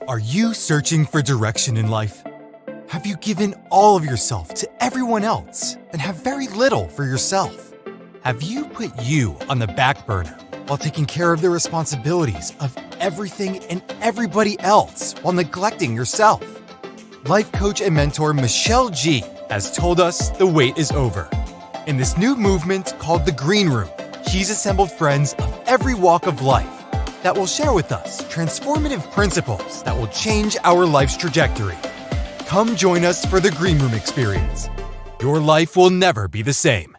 Are you searching for direction in life? Have you given all of yourself to everyone else and have very little for yourself? Have you put you on the back burner while taking care of the responsibilities of everything and everybody else while neglecting yourself? Life coach and mentor Mischell Gee has told us the wait is over. In this new movement called The Green Room, she's assembled friends of every walk of life that will share with us transformative principles that will change our life's trajectory. Come join us for the Green Room experience. Your life will never be the same.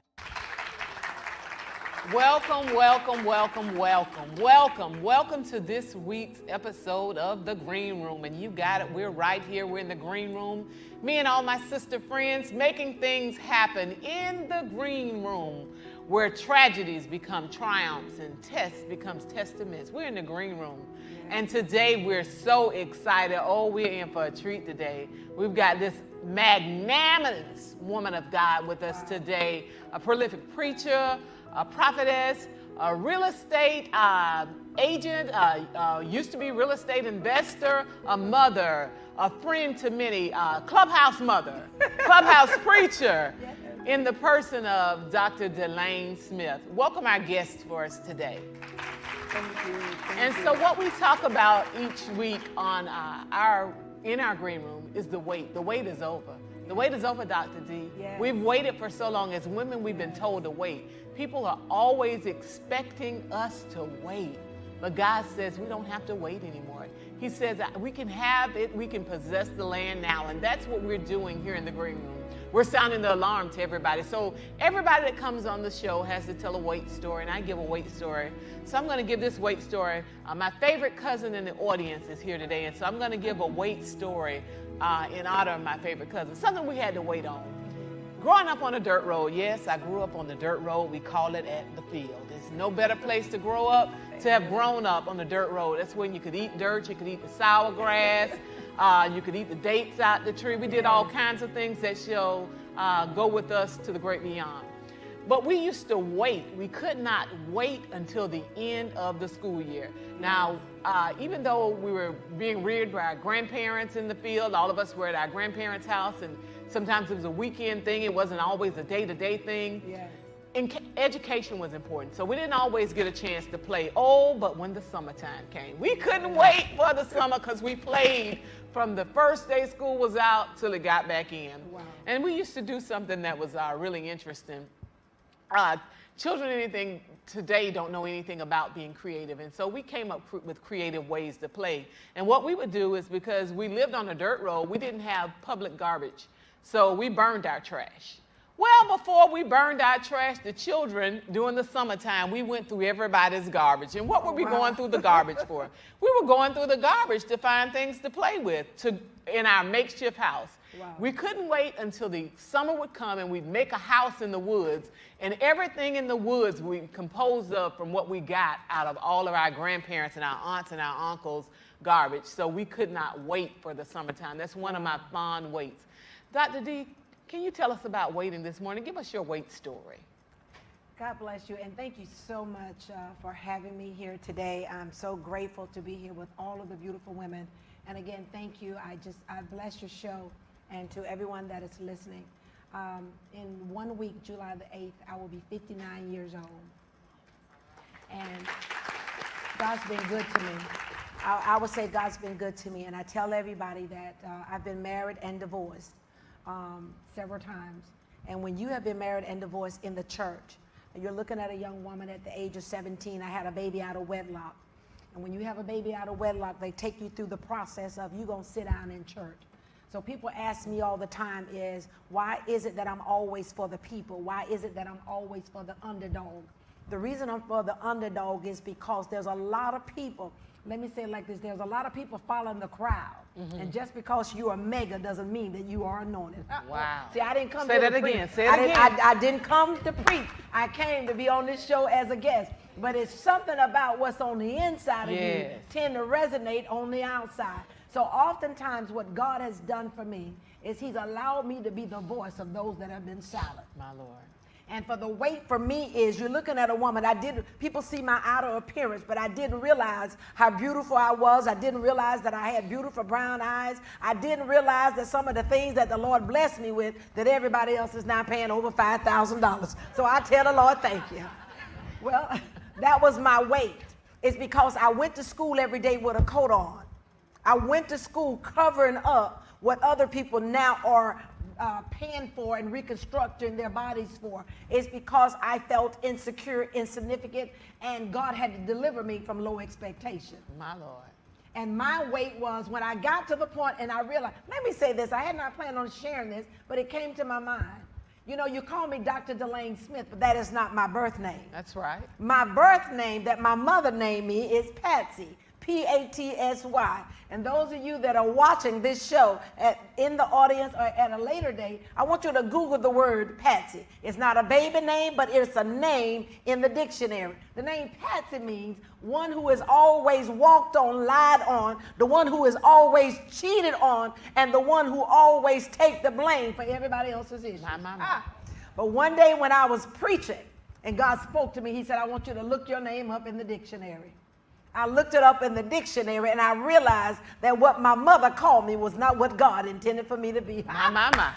Welcome, welcome, welcome, welcome, welcome, welcome to this week's episode of The Green Room. And you got it, we're right here, we're in the Green Room. Me and all my sister friends making things happen in the Green Room, where tragedies become triumphs and tests becomes testaments. We're in the Green Room. And today we're so excited. Oh, we're in for a treat today. We've got this magnanimous woman of God with us today, a prolific preacher, a prophetess, a real estate agent, used to be real estate investor, a mother, a friend to many, clubhouse mother, clubhouse preacher, in the person of Dr. Delaine Smith. Welcome our guests for us today. Thank you. And so what we talk about each week on in our Green Room is the wait. The wait is over. The wait is over, Dr. D. Yes. We've waited for so long. As women, we've been told to wait. People are always expecting us to wait. But God says we don't have to wait anymore. He says that we can have it, we can possess the land now. And that's what we're doing here in the Green Room. We're sounding the alarm to everybody. So everybody that comes on the show has to tell a wait story, and I give a wait story. So I'm going to give this wait story. My favorite cousin in the audience is here today, and so I'm going to give a wait story in honor of my favorite cousin, something we had to wait on. Growing up on a dirt road, yes, I grew up on the dirt road. We call it at the field. There's no better place to grow up, to have grown up on the dirt road. That's when you could eat dirt, you could eat the sour grass, you could eat the dates out the tree. We did all kinds of things that shall go with us to the great beyond. But we used to wait. We could not wait until the end of the school year. Now, even though we were being reared by our grandparents in the field, all of us were at our grandparents' house, and sometimes it was a weekend thing. It wasn't always a day-to-day thing. Yes. And education was important, so we didn't always get a chance to play. Oh, but when the summertime came, we couldn't wait for the summer because we played from the first day school was out till it got back in. Wow. And we used to do something that was really interesting. Children today don't know anything about being creative, and so we came up with creative ways to play. And what we would do is, because we lived on a dirt road, we didn't have public garbage, so we burned our trash. Well, before we burned our trash, the children, during the summertime, we went through everybody's garbage. And what were we going through the garbage for? We were going through the garbage to find things to play with in our makeshift house. Wow. We couldn't wait until the summer would come and we'd make a house in the woods. And everything in the woods we composed of from what we got out of all of our grandparents and our aunts and our uncles' garbage. So we could not wait for the summertime. That's one of my fond waits. Dr. D, can you tell us about waiting this morning? Give us your wait story. God bless you, and thank you so much for having me here today. I'm so grateful to be here with all of the beautiful women. And again, thank you. I bless your show, and to everyone that is listening. In 1 week, July the 8th, I will be 59 years old. And God's been good to me. I would say God's been good to me, and I tell everybody that I've been married and divorced several times. And when you have been married and divorced in the church, you're looking at a young woman at the age of 17. I had a baby out of wedlock. And when you have a baby out of wedlock, they take you through the process of you gonna sit down in church. So people ask me all the time is, why is it that I'm always for the people? Why is it that I'm always for the underdog? The reason I'm for the underdog is because there's a lot of people, let me say it like this, there's a lot of people following the crowd. Mm-hmm. And just because you are mega doesn't mean that you are anointed. Wow. See, I didn't come Say to that preach. again. Say it again. I didn't come to preach. I came to be on this show as a guest. But it's something about what's on the inside of you tend to resonate on the outside. So oftentimes what God has done for me is he's allowed me to be the voice of those that have been silent. My Lord. And for the weight for me is you're looking at a woman. People see my outer appearance, but I didn't realize how beautiful I was. I didn't realize that I had beautiful brown eyes. I didn't realize that some of the things that the Lord blessed me with, that everybody else is now paying over $5,000. So I tell the Lord, thank you. Well, that was my weight. It's because I went to school every day with a coat on. I went to school covering up what other people now are paying for and reconstructing their bodies for. It's because I felt insecure, insignificant, and God had to deliver me from low expectation. My Lord. And my weight was when I got to the point and I realized, let me say this, I had not planned on sharing this, but it came to my mind. You know, you call me Dr. Delaine Smith, but that is not my birth name. That's right. My birth name that my mother named me is Patsy. Patsy. And those of you that are watching this show in the audience or at a later date, I want you to Google the word Patsy. It's not a baby name, but it's a name in the dictionary. The name Patsy means one who is always walked on, lied on, the one who is always cheated on, and the one who always take the blame for everybody else's issues. But one day when I was preaching and God spoke to me, he said, I want you to look your name up in the dictionary. I looked it up in the dictionary and I realized that what my mother called me was not what God intended for me to be. My.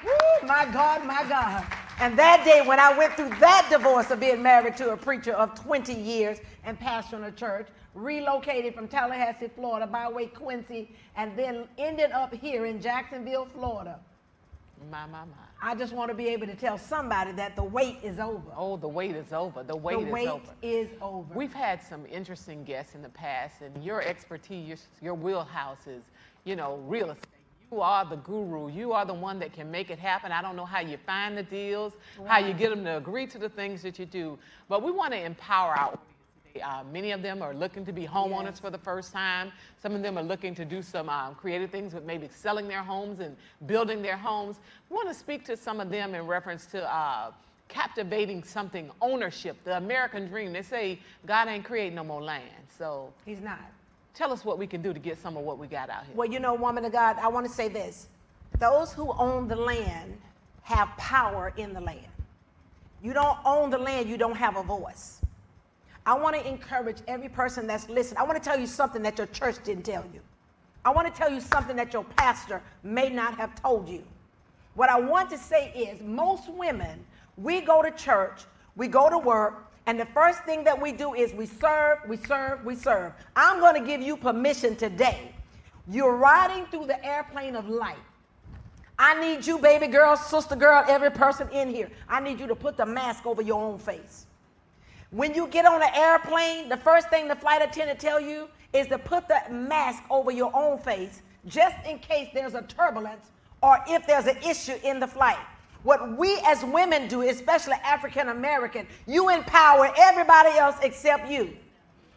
Woo, my God, my God. And that day when I went through that divorce of being married to a preacher of 20 years and pastoring a church, relocated from Tallahassee, Florida, by way Quincy, and then ended up here in Jacksonville, Florida. My. I just want to be able to tell somebody that the wait is over. Oh, the wait is over. The wait is over. We've had some interesting guests in the past, and your expertise, your wheelhouse is, you know, real estate. You are the guru. You are the one that can make it happen. I don't know how you find the deals, how you get them to agree to the things that you do, but we want to empower our audience. Many of them are looking to be homeowners for the first time. Some of them are looking to do some creative things with maybe selling their homes and building their homes. We want to speak to some of them in reference to captivating something, ownership, the American dream. They say God ain't creating no more land. So He's not. Tell us what we can do to get some of what we got out here. Well, you know, woman of God, I want to say this. Those who own the land have power in the land. You don't own the land, you don't have a voice. I want to encourage every person that's listening. I want to tell you something that your church didn't tell you. I want to tell you something that your pastor may not have told you. What I want to say is most women, we go to church, we go to work, and the first thing that we do is we serve. I'm going to give you permission today. You're riding through the airplane of life. I need you, baby girl, sister girl, every person in here. I need you to put the mask over your own face. When you get on an airplane, the first thing the flight attendant tell you is to put the mask over your own face just in case there's a turbulence or if there's an issue in the flight. What we as women do, especially African American, you empower everybody else except you.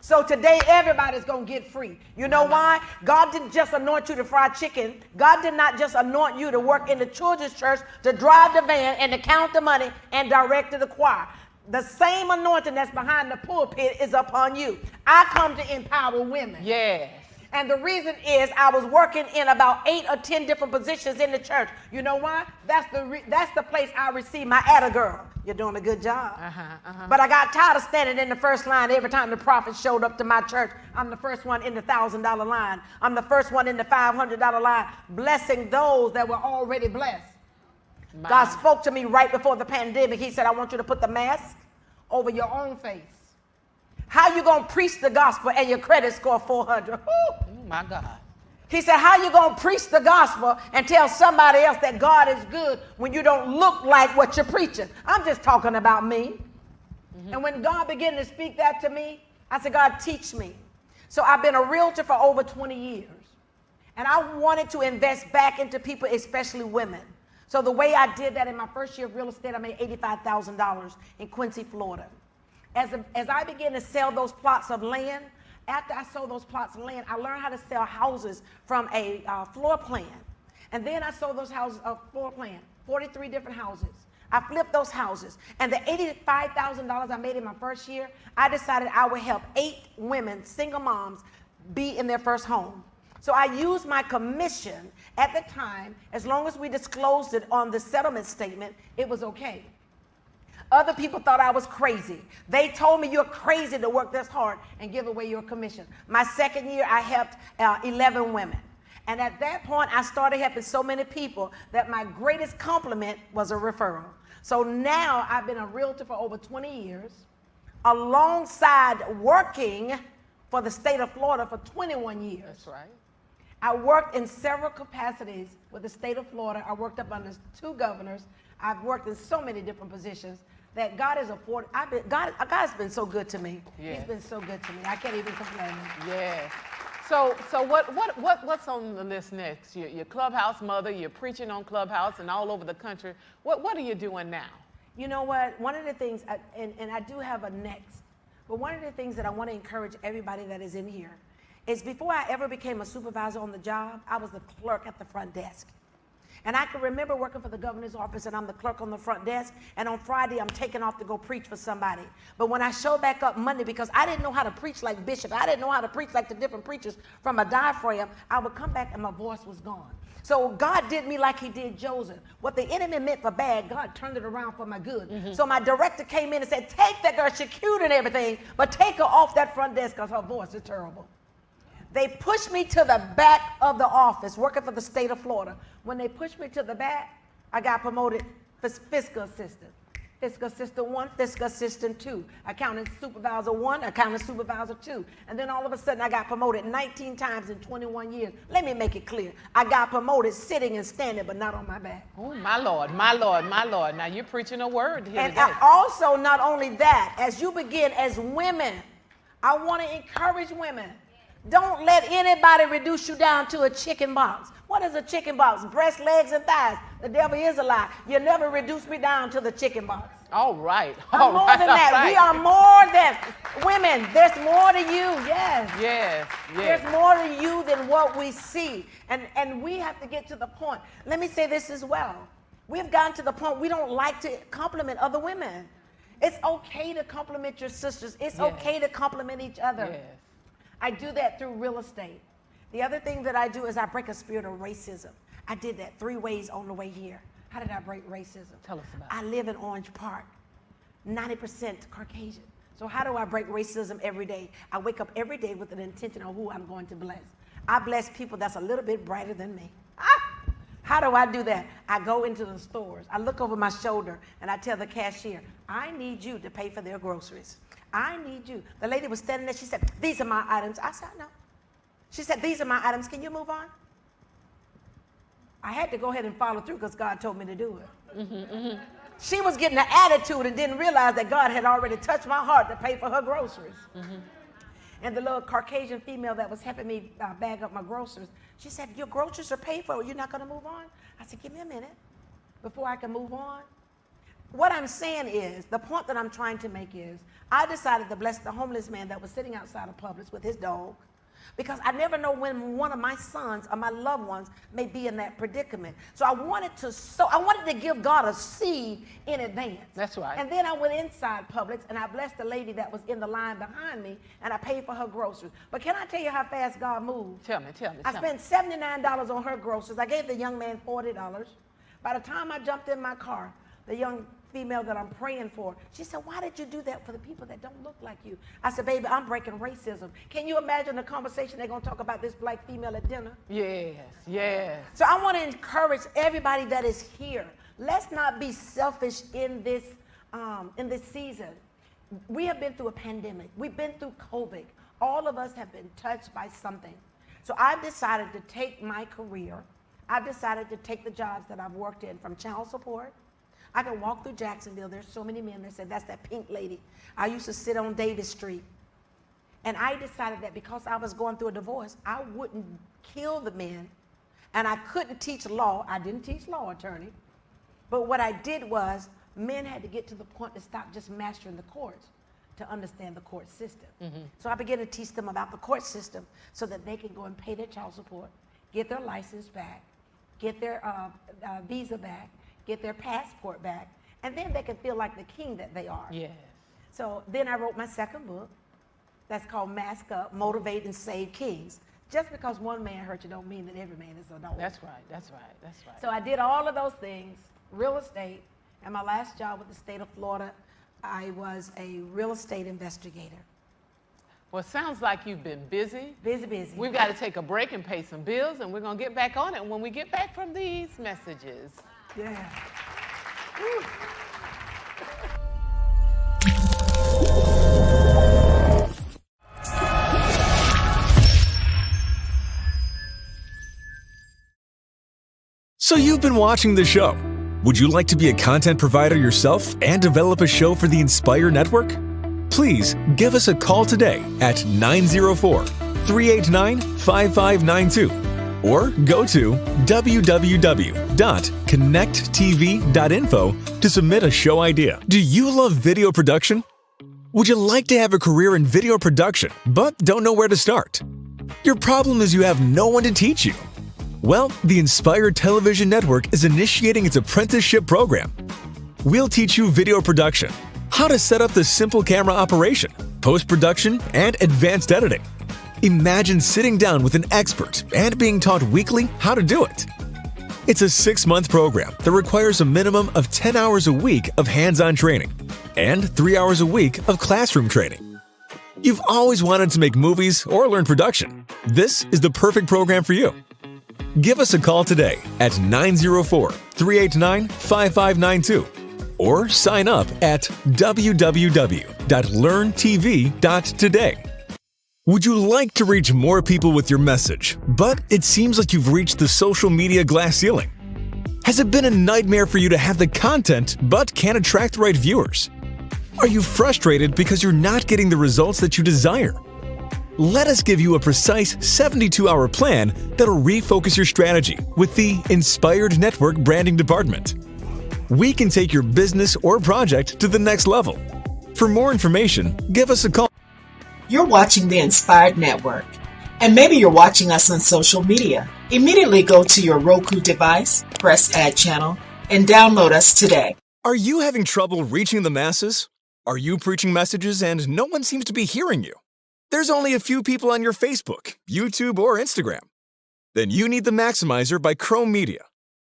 So today, everybody's going to get free. You know why? God didn't just anoint you to fry chicken. God did not just anoint you to work in the children's church, to drive the van and to count the money and direct the choir. The same anointing that's behind the pulpit is upon you. I come to empower women. Yes. And the reason is I was working in about 8 or 10 different positions in the church. You know why? That's the place I received my atta girl. You're doing a good job. But I got tired of standing in the first line every time the prophet showed up to my church. I'm the first one in the $1,000 line. I'm the first one in the $500 line, blessing those that were already blessed. God spoke to me right before the pandemic. He said, I want you to put the mask over your own face. How you going to preach the gospel and your credit score 400? Oh, my God. He said, how you going to preach the gospel and tell somebody else that God is good when you don't look like what you're preaching? I'm just talking about me. And when God began to speak that to me, I said, God, teach me. So I've been a realtor for over 20 years. And I wanted to invest back into people, especially women. So the way I did that in my first year of real estate, I made $85,000 in Quincy, Florida. As I began to sell those plots of land, after I sold those plots of land, I learned how to sell houses from a floor plan. And then I sold those houses of floor plan, 43 different houses. I flipped those houses. And the $85,000 I made in my first year, I decided I would help 8 women, single moms, be in their first home. So I used my commission at the time, as long as we disclosed it on the settlement statement, it was okay. Other people thought I was crazy. They told me you're crazy to work this hard and give away your commission. My second year, I helped 11 women. And at that point, I started helping so many people that my greatest compliment was a referral. So now I've been a realtor for over 20 years, alongside working for the state of Florida for 21 years. That's right. I worked in several capacities with the state of Florida. I worked up under 2 governors. I've worked in so many different positions that God has afforded. God's been so good to me. Yes. He's been so good to me. I can't even complain. Yes. So what's on the list next? Your Clubhouse mother, you're preaching on Clubhouse and all over the country. What are you doing now? You know what? One of the things, and I do have a next, but one of the things that I want to encourage everybody that is in here is before I ever became a supervisor on the job, I was the clerk at the front desk. And I can remember working for the governor's office, and I'm the clerk on the front desk, and on Friday I'm taking off to go preach for somebody. But when I showed back up Monday, because I didn't know how to preach like Bishop, I didn't know how to preach like the different preachers from a diaphragm, I would come back and my voice was gone. So God did me like he did Joseph. What the enemy meant for bad, God turned it around for my good. So my director came in and said, take that girl, she's cute and everything, but take her off that front desk because her voice is terrible. They pushed me to the back of the office, working for the state of Florida. When they pushed me to the back, I got promoted for fiscal assistant. Fiscal assistant 1, fiscal assistant 2, accounting supervisor 1, accounting supervisor 2. And then all of a sudden I got promoted 19 times in 21 years. Let me make it clear. I got promoted sitting and standing, but not on my back. Oh, my Lord, my Lord, my Lord. Now you're preaching a word here And today. also, not only that, as you begin as women, I want to encourage women. Don't let anybody reduce you down to a chicken box. What is a chicken box? Breast, legs, and thighs. The devil is a lie. You never reduce me down to the chicken box. All right. I'm more than that. Right. We are more than women. There's more to you. Yes. Yes. Yes. There's more to you than what we see. And we have to get to the point. Let me say this as well. We've gotten to the point we don't like to compliment other women. It's okay to compliment your sisters. It's okay to compliment each other. Yes. I do that through real estate. The other thing that I do is I break a spirit of racism. I did that 3 ways on the way here. How did I break racism? Tell us about it. I live in Orange Park, 90% Caucasian. So how do I break racism every day? I wake up every day with an intention on who I'm going to bless. I bless people that's a little bit brighter than me. How do I do that? I go into the stores. I look over my shoulder and I tell the cashier, I need you to pay for their groceries. I need you. The lady was standing there. She said, these are my items. I said, no. She said, these are my items. Can you move on? I had to go ahead and follow through because God told me to do it. She was getting an attitude and didn't realize that God had already touched my heart to pay for her groceries. And the little Caucasian female that was helping me bag up my groceries, she said, your groceries are paid for. You're not going to move on? I said, give me a minute before I can move on. What I'm saying is, the point that I'm trying to make is, I decided to bless the homeless man that was sitting outside of Publix with his dog, because I never know when one of my sons or my loved ones may be in that predicament. So I wanted to give God a seed in advance. That's right. And then I went inside Publix and I blessed the lady that was in the line behind me and I paid for her groceries. But can I tell you how fast God moved? Tell me. I spent $79 on her groceries. I gave the young man $40. By the time I jumped in my car, the young female that I'm praying for, she said, why did you do that for the people that don't look like you? I said, baby, I'm breaking racism. Can you imagine the conversation they're going to talk about this black female at dinner? Yes, yes. So I want to encourage everybody that is here. Let's not be selfish in this season. We have been through a pandemic. We've been through COVID. All of us have been touched by something. So I've decided to take my career. I've decided to take the jobs that I've worked in, from child support. I can walk through Jacksonville. There's so many men that said, that's that pink lady. I used to sit on Davis Street. And I decided that because I was going through a divorce, I wouldn't kill the men. And I couldn't teach law. I didn't teach law, attorney. But what I did was, men had to get to the point to stop just mastering the courts to understand the court system. So I began to teach them about the court system so that they can go and pay their child support, get their license back, get their visa back, get their passport back, and then they can feel like the king that they are. Yes. So then I wrote my second book that's called Mask Up, Motivate and Save Kings. Just because one man hurt you don't mean that every man is a dog. That's right, that's right, that's right. So I did all of those things, real estate, And my last job with the state of Florida, I was a real estate investigator. Well, it sounds like you've been busy. Busy. We've got to take a break and pay some bills, and we're going to get back on it when we get back from these messages. Yeah. Woo. So you've been watching the show. Would you like to be a content provider yourself and develop a show for the Inspire Network? Please give us a call today at 904-389-5592 or go to www.connecttv.info to submit a show idea. Do you love video production? Would you like to have a career in video production but don't know where to start? Your problem is you have no one to teach you. Well, the Inspire Television Network is initiating its apprenticeship program. We'll teach you video production, how to set up the simple camera operation, post-production, and advanced editing. Imagine sitting down with an expert and being taught weekly how to do it. It's a 6-month program that requires a minimum of 10 hours a week of hands-on training and 3 hours a week of classroom training. You've always wanted to make movies or learn production. This is the perfect program for you. Give us a call today at 904-389-5592 or sign up at www.learntv.today. Would you like to reach more people with your message, but it seems like you've reached the social media glass ceiling? Has it been a nightmare for you to have the content but can't attract the right viewers? Are you frustrated because you're not getting the results that you desire? Let us give you a precise 72-hour plan that'll refocus your strategy with the Inspired Network Branding Department. We can take your business or project to the next level. For more information, give us a call. You're watching the Inspired Network, and maybe you're watching us on social media. Immediately go to your Roku device, press Add Channel, and download us today. Are you having trouble reaching the masses? Are you preaching messages and no one seems to be hearing you? There's only a few people on your Facebook, YouTube, or Instagram. Then you need the Maximizer by Chrome Media.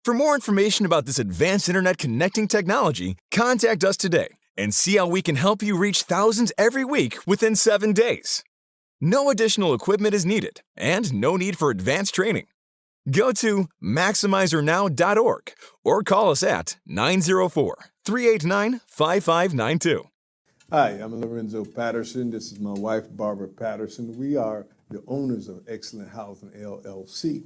For more information about this advanced internet connecting technology, contact us today and see how we can help you reach thousands every week within 7 days. No additional equipment is needed and no need for advanced training. Go to MaximizerNow.org or call us at 904-389-5592. Hi, I'm Lorenzo Patterson. This is my wife, Barbara Patterson. We are the owners of Excellent Housing, LLC.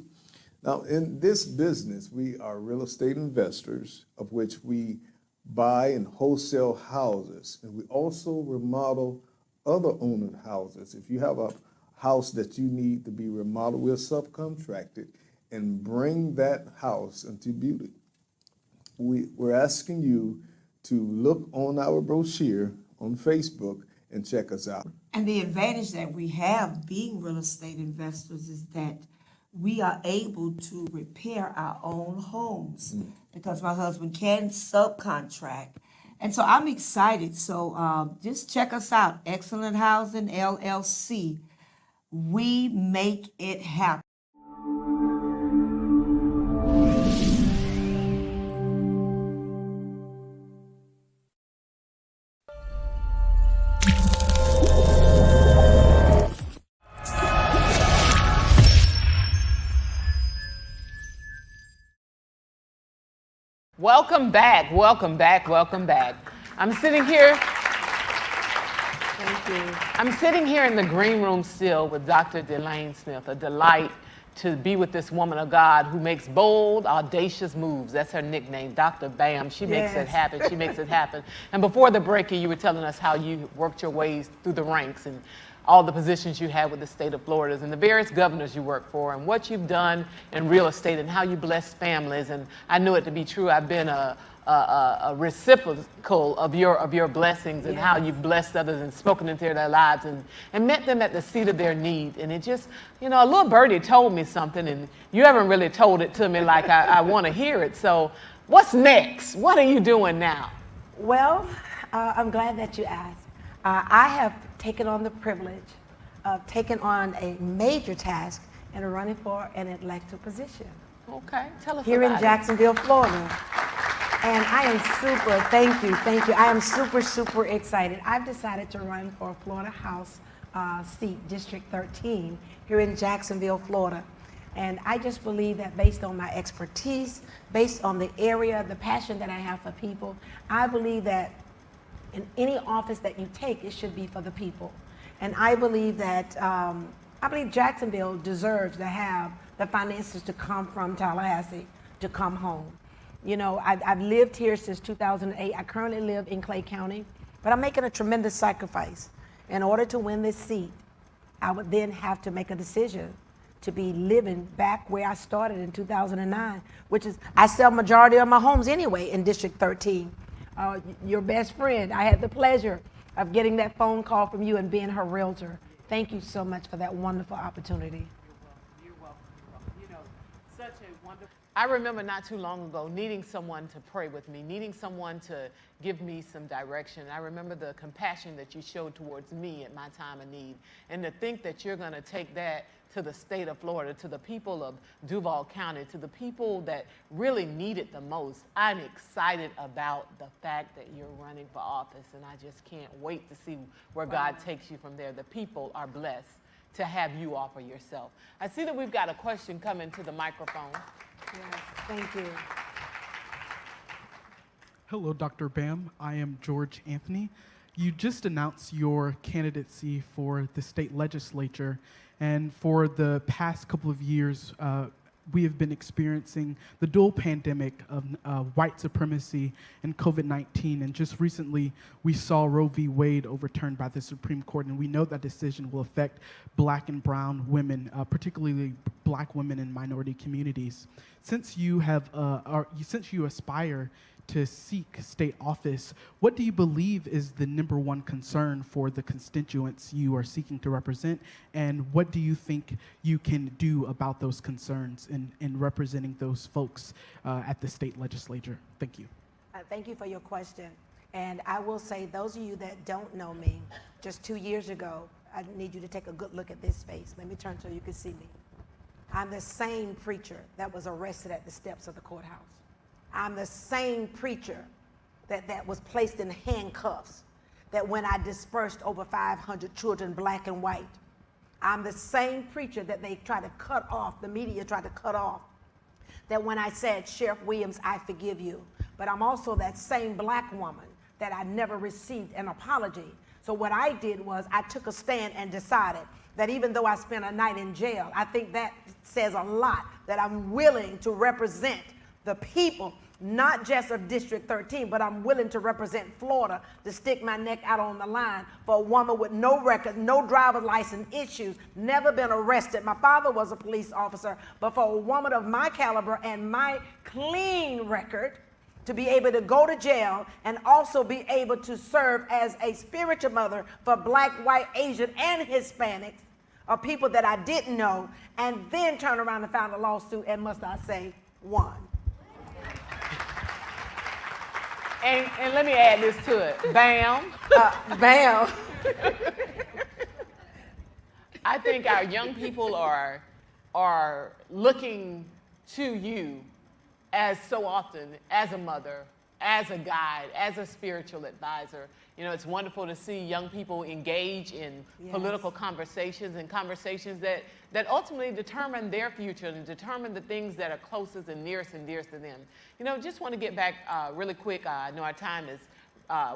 Now, in this business, we are real estate investors, of which we buy and wholesale houses, and we also remodel other owned houses. If you have a house that you need to be remodeled, we'll subcontract it and bring that house into beauty. We're asking you to look on our brochure on Facebook and check us out. And the advantage that we have being real estate investors is that we are able to repair our own homes because my husband can subcontract. And so I'm excited. So just check us out, Excellent Housing LLC. We make it happen. Welcome back, welcome back, welcome back. I'm sitting here, thank you. I'm sitting here in the green room still with Dr. Delaine Smith, a delight to be with this woman of God who makes bold, audacious moves. That's her nickname, Dr. Bam. She makes it happen, she makes it happen. And before the break here, you were telling us how you worked your ways through the ranks and all the positions you had with the state of Florida and the various governors you work for and what you've done in real estate and how you bless families. And I knew it to be true. I've been a reciprocal of your blessings and how you've blessed others and spoken into their lives and met them at the seat of their need. And it just, you know, a little birdie told me something and you haven't really told it to me like I want to hear it. So what's next? What are you doing now? Well, I'm glad that you asked. I have taken on the privilege of taking on a major task and running for an elected position. Okay, tell us here about in Jacksonville, Florida. And I am super, thank you. I am super excited. I've decided to run for Florida House seat, District 13, here in Jacksonville, Florida. And I just believe that based on my expertise, based on the area, the passion that I have for people, I believe that in any office that you take, it should be for the people. And I believe that, Jacksonville deserves to have the finances to come from Tallahassee, to come home. You know, I've lived here since 2008. I currently live in Clay County, but I'm making a tremendous sacrifice. In order to win this seat, I would then have to make a decision to be living back where I started in 2009, which is, I sell majority of my homes anyway in District 13. Your best friend, I had the pleasure of getting that phone call from you and being her realtor. Thank you so much for that wonderful opportunity. You're welcome. You know, such a wonderful. I remember not too long ago needing someone to pray with me, needing someone to give me some direction. I remember the compassion that you showed towards me at my time of need. And to think that you're going to take that to the state of Florida, to the people of Duval County, to the people that really need it the most. I'm excited about the fact that you're running for office, and I just can't wait to see where God takes you from there. The people are blessed to have you offer yourself. I see that we've got a question coming to the microphone. Yes, thank you. Hello, Dr. Bam. I am George Anthony. You just announced your candidacy for the state legislature, and for the past couple of years, we have been experiencing the dual pandemic of white supremacy and COVID-19. And just recently, we saw Roe v. Wade overturned by the Supreme Court, and we know that decision will affect Black and brown women, particularly Black women in minority communities. Since you aspire to seek state office, what do you believe is the #1 concern for the constituents you are seeking to represent, and what do you think you can do about those concerns in representing those folks at the state legislature? Thank you. Thank you for your question. And I will say, those of you that don't know me, just 2 years ago, I need you to take a good look at this face. Let me turn so you can see me. I'm the same preacher that was arrested at the steps of the courthouse. I'm the same preacher that was placed in handcuffs, that when I dispersed over 500 children, Black and white. I'm the same preacher that they tried to cut off, the media tried to cut off, that when I said, Sheriff Williams, I forgive you. But I'm also that same Black woman that I never received an apology. So what I did was I took a stand and decided that even though I spent a night in jail, I think that says a lot, that I'm willing to represent the people, not just of District 13, but I'm willing to represent Florida, to stick my neck out on the line for a woman with no record, no driver's license issues, never been arrested. My father was a police officer, but for a woman of my caliber and my clean record, to be able to go to jail and also be able to serve as a spiritual mother for Black, white, Asian, and Hispanics, or people that I didn't know, and then turn around and file a lawsuit and, must I say, won. And let me add this to it. Bam. Bam. I think our young people are looking to you as so often as a mother, as a guide, as a spiritual advisor. You know, it's wonderful to see young people engage in political conversations, and conversations that ultimately determine their future and determine the things that are closest and nearest to them. You know, just want to get back really quick. I know our time is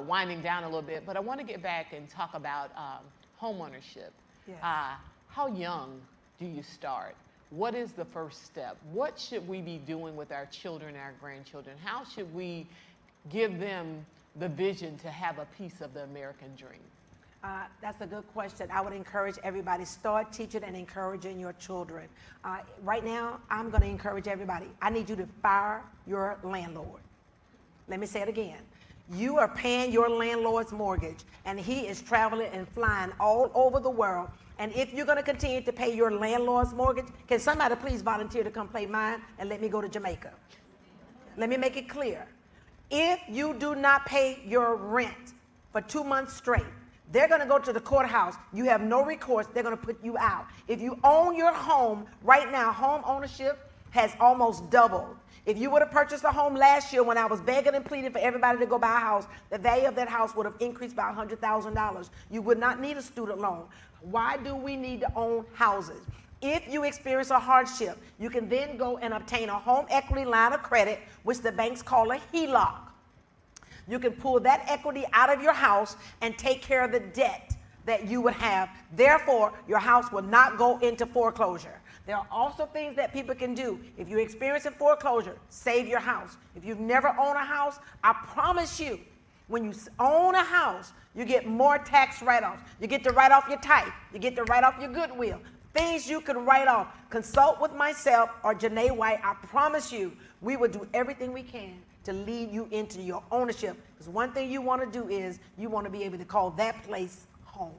winding down a little bit, but I want to get back and talk about homeownership. Yes. How young do you start? What is the first step? What should we be doing with our children, our grandchildren? How should we give them the vision to have a piece of the American dream? That's a good question. I would encourage everybody, start teaching and encouraging your children. Right now, I'm going to encourage everybody. I need you to fire your landlord. Let me say it again. You are paying your landlord's mortgage, and he is traveling and flying all over the world. And if you're going to continue to pay your landlord's mortgage, can somebody please volunteer to come pay mine and let me go to Jamaica? Let me make it clear. If you do not pay your rent for 2 months straight, they're going to go to the courthouse. You have no recourse. They're going to put you out. If you own your home right now, home ownership has almost doubled. If you would have purchased a home last year when I was begging and pleading for everybody to go buy a house, the value of that house would have increased by $100,000. You would not need a student loan. Why do we need to own houses? If you experience a hardship, you can then go and obtain a home equity line of credit, which the banks call a HELOC. You can pull that equity out of your house and take care of the debt that you would have. Therefore, your house will not go into foreclosure. There are also things that people can do. If you're experiencing foreclosure, save your house. If you've never owned a house, I promise you, when you own a house, you get more tax write-offs. You get to write off your type. You get to write off your goodwill. Things you can write off. Consult with myself or Janae White. I promise you, we will do everything we can to lead you into your ownership. Because one thing you want to do is you want to be able to call that place home.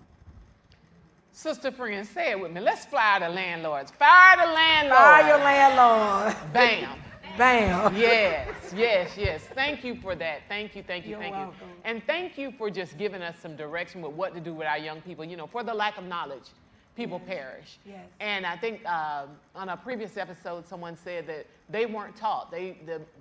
Sister friend, say it with me. Let's fire the landlords. Fire the landlord. Fire your landlord. Bam. Bam. Yes. Thank you for that. Thank you. You're welcome. And thank you for just giving us some direction with what to do with our young people. You know, for the lack of knowledge, people perish. Yes. And I think on a previous episode, someone said that they weren't taught.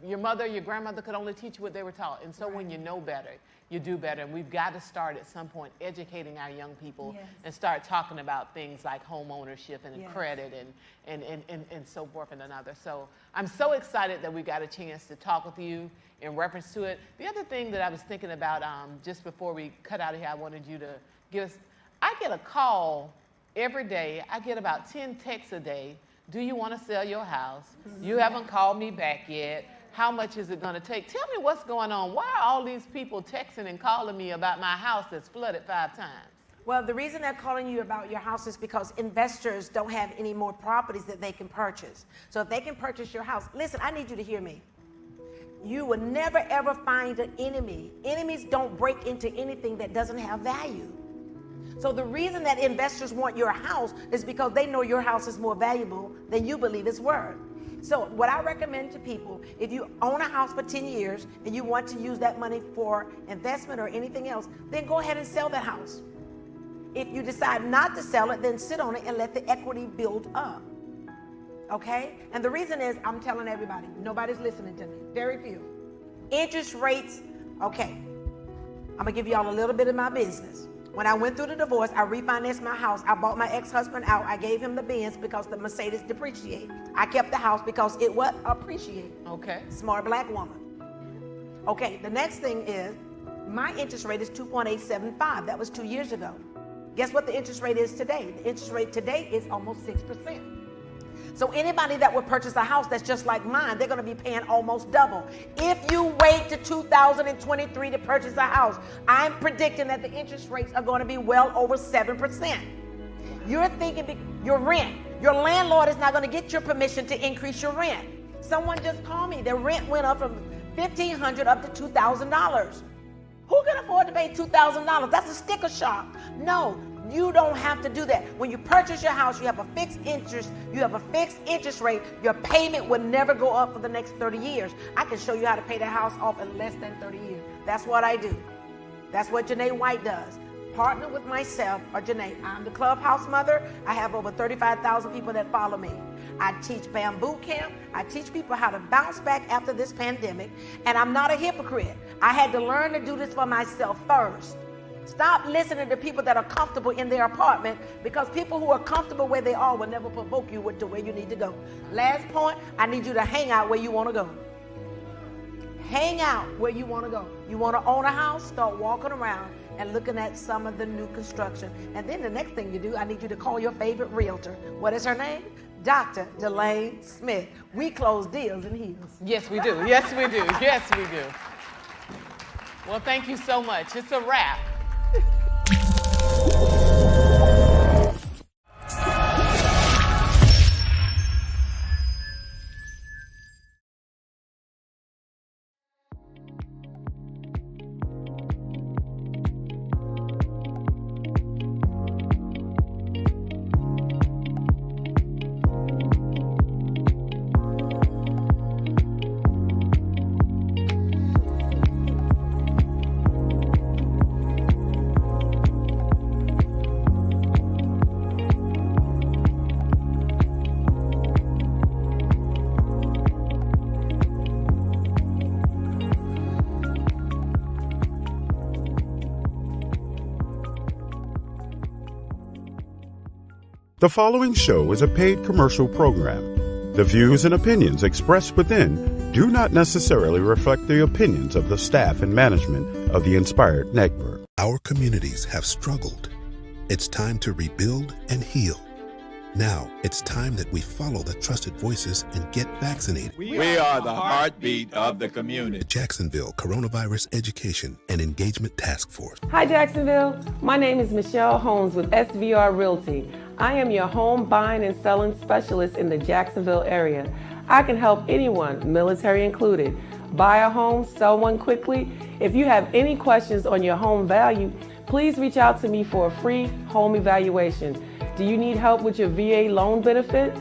Your mother, your grandmother could only teach you what they were taught. And so when you know better, you do better. And we've got to start at some point educating our young people and start talking about things like home ownership and credit and so forth and another. So I'm so excited that we got a chance to talk with you in reference to it. The other thing that I was thinking about just before we cut out of here, I wanted you to give us, I get a call every day. I get about 10 texts a day. Do you want to sell your house? You haven't called me back yet. How much is it going to take? Tell me what's going on. Why are all these people texting and calling me about my house that's flooded 5 times? Well, the reason they're calling you about your house is because investors don't have any more properties that they can purchase. So if they can purchase your house, listen, I need you to hear me. You will never ever find an enemy. Enemies don't break into anything that doesn't have value. So the reason that investors want your house is because they know your house is more valuable than you believe it's worth. So what I recommend to people, if you own a house for 10 years and you want to use that money for investment or anything else, then go ahead and sell that house. If you decide not to sell it, then sit on it and let the equity build up. Okay? And the reason is, I'm telling everybody, nobody's listening to me, very few. Interest rates, okay. I'm gonna give y'all a little bit of my business. When I went through the divorce, I refinanced my house. I bought my ex-husband out. I gave him the Benz because the Mercedes depreciate. I kept the house because it what? Appreciate. Okay. Smart black woman. Okay, the next thing is, my interest rate is 2.875. That was 2 years ago. Guess what the interest rate is today? The interest rate today is almost 6%. So anybody that would purchase a house that's just like mine, they're going to be paying almost double. If you wait to 2023 to purchase a house, I'm predicting that the interest rates are going to be well over 7%. You're thinking your rent, your landlord is not going to get your permission to increase your rent. Someone just called me. Their rent went up from $1,500 up to $2,000. Who can afford to pay $2,000? That's a sticker shock. No. You don't have to do that. When you purchase your house, you have a fixed interest. You have a fixed interest rate. Your payment will never go up for the next 30 years. I can show you how to pay that house off in less than 30 years. That's what I do. That's what Janae White does. Partner with myself or Janae. I'm the clubhouse mother. I have over 35,000 people that follow me. I teach bamboo camp. I teach people how to bounce back after this pandemic. And I'm not a hypocrite. I had to learn to do this for myself first. Stop listening to people that are comfortable in their apartment, because people who are comfortable where they are will never provoke you to where you need to go. Last point, I need you to hang out where you want to go. Hang out where you want to go. You want to own a house? Start walking around and looking at some of the new construction. And then the next thing you do, I need you to call your favorite realtor. What is her name? Dr. Delaine Smith. We close deals in heels. Yes, we do. Yes, we do. Yes, we do. Well, thank you so much. It's a wrap. The following show is a paid commercial program. The views and opinions expressed within do not necessarily reflect the opinions of the staff and management of the Inspired Network. Our communities have struggled. It's time to rebuild and heal. Now, it's time that we follow the trusted voices and get vaccinated. We are the heartbeat of the community. The Jacksonville Coronavirus Education and Engagement Task Force. Hi, Jacksonville. My name is Michelle Holmes with SVR Realty. I am your home buying and selling specialist in the Jacksonville area. I can help anyone, military included, buy a home, sell one quickly. If you have any questions on your home value, please reach out to me for a free home evaluation. Do you need help with your VA loan benefit?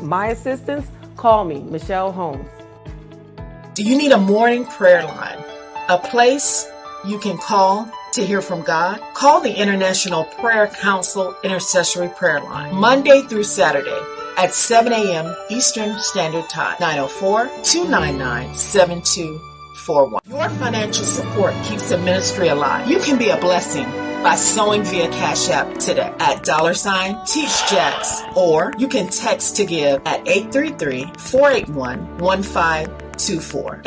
My assistance? Call me, Michelle Holmes. Do you need a morning prayer line? A place you can call to hear from God? Call the International Prayer Council Intercessory Prayer Line, Monday through Saturday at 7 a.m. Eastern Standard Time, 904-299-7241. Your financial support keeps the ministry alive. You can be a blessing by sewing via Cash App today at $TeachJax, or you can text to give at 833-481-1524. And